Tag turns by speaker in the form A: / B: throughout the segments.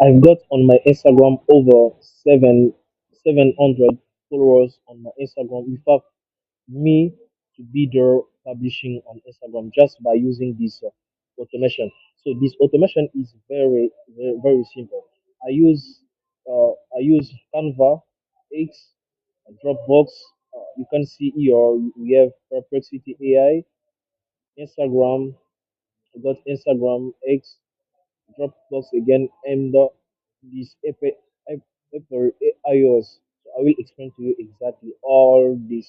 A: I've got on my Instagram over 700 followers on my Instagram. In fact, me to be there publishing on Instagram just by using this automation. So this automation is very simple. I use I use Canva, X, Dropbox. You can see here we have Perplexity AI, Instagram. I got Instagram, X, Dropbox again, and this Apple iOS. So I will explain to you exactly all this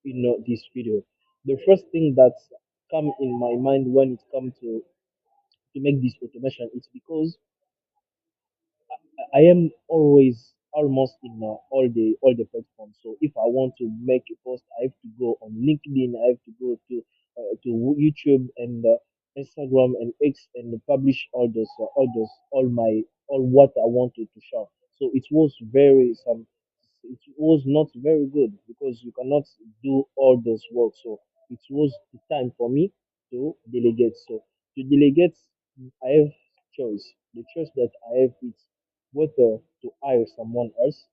A: this video. The first thing that come in my mind when it comes to make this automation is because I am always almost in all the platforms. So if I want to make a post, I have to go on LinkedIn, I have to go to YouTube and Instagram and X and publish all what I wanted to share. So it was not very good because you cannot do all those work. So it was the time for me to delegate. So to delegate, I have choice. The choice that I have is whether to hire someone else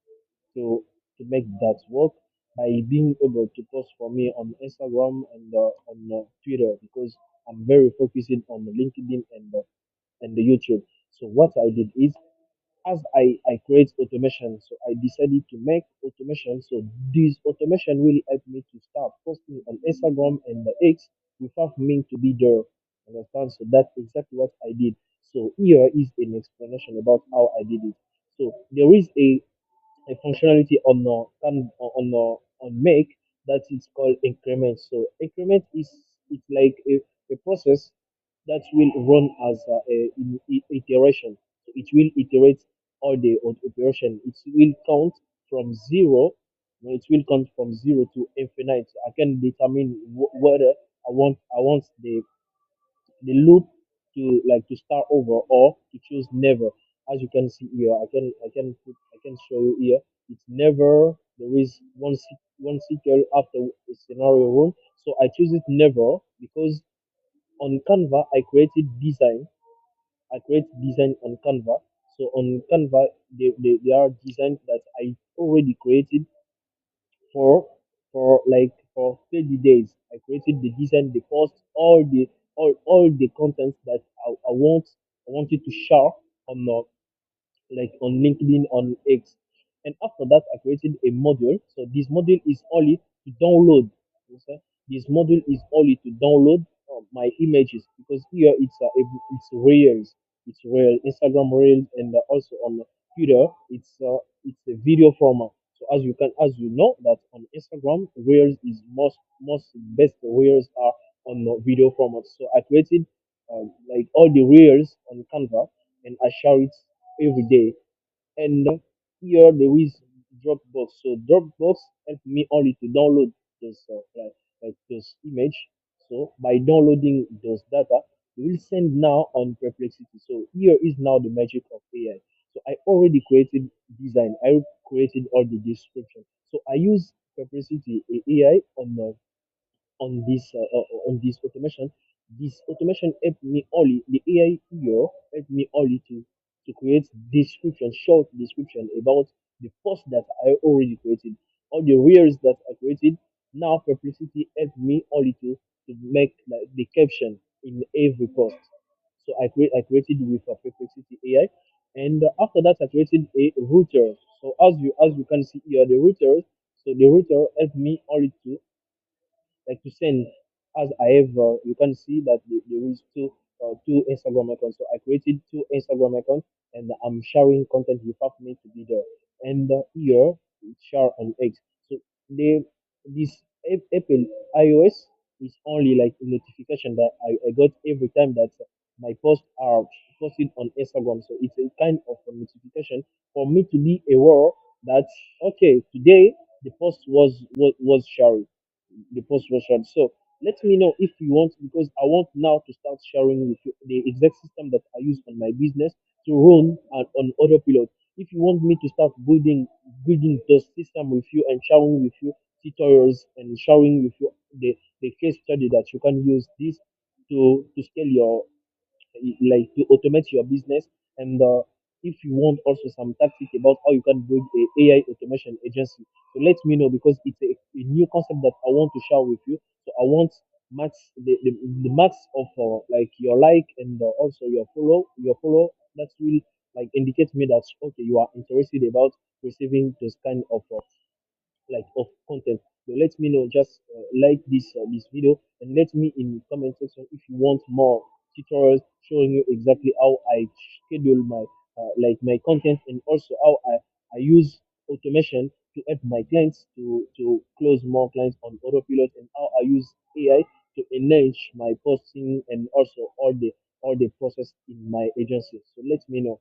A: to to make that work by being able to post for me on Instagram and on Twitter because I'm very focusing on LinkedIn and the YouTube. So what I did is as I create automation, so I decided to make automation. So this automation really helped me to start posting on Instagram and the X without me to be there. Understand? So that's exactly what I did. So here is an explanation about how I did it. So there is a functionality on make that is called increment. So increment is it's like a process that will run as iteration. So it will iterate all the operation. It will count from zero. It will count from zero to infinite. So I can determine whether I want the loop to start over or to choose never. As you can see here, I can show you here. It's never. There is one cycle after a scenario run. So I choose it never because on Canva I created design. I create design on Canva. So on Canva there are designs that I already created for for 30 days. I created the design, the post, all the content that I wanted to share on on LinkedIn, on X. And after that, I created a module. So this module is only to download. You understand? This module is only to download my images because here it's Reels, it's Real Instagram Reels, and also on Twitter it's a video format. So as you know that on Instagram Reels is most best Reels are on video format. So I created all the Reels on Canva and I share it every day. And here there is Dropbox. So Dropbox helped me only to download those those image. So by downloading those data, we will send now on Perplexity. So here is now the magic of AI. So I already created design. I created all the description. So I use Perplexity AI on this automation. This automation helped me only the AI here helped me only to create description, short description about the post that I already created, all the reels that I created. Now Perplexity helped me only to make like the caption in every post. So I created with Perplexity AI, and after that I created a router. So as you can see here, the router. So the router helped me only to send as I have you can see that there is two Instagram accounts. So I created two Instagram accounts and I'm sharing content without me to be there. And here it's share on X. So they this Apple iOS is only like a notification that I got every time that my posts are posted on Instagram. So it's a kind of a notification for me to be aware that okay today the post was shared, the post version. So let me know if you want because I want now to start sharing with you the exact system that I use on my business to run on autopilot. If you want me to start building the system with you and sharing with you tutorials and sharing with you the case study that you can use this to scale your to automate your business and if you want also some tactic about how you can build a AI automation agency. So let me know because it's a new concept that I want to share with you. So I want max the max of like your like and also your follow that will like indicate me that okay you are interested about receiving those kind of content. So let me know. Just like this video and let me in comment section if you want more tutorials showing you exactly how I schedule my like my content and also how I use automation to help my clients to close more clients on autopilot and how I use AI to enhance my posting and also all the process in my agency. So let me know.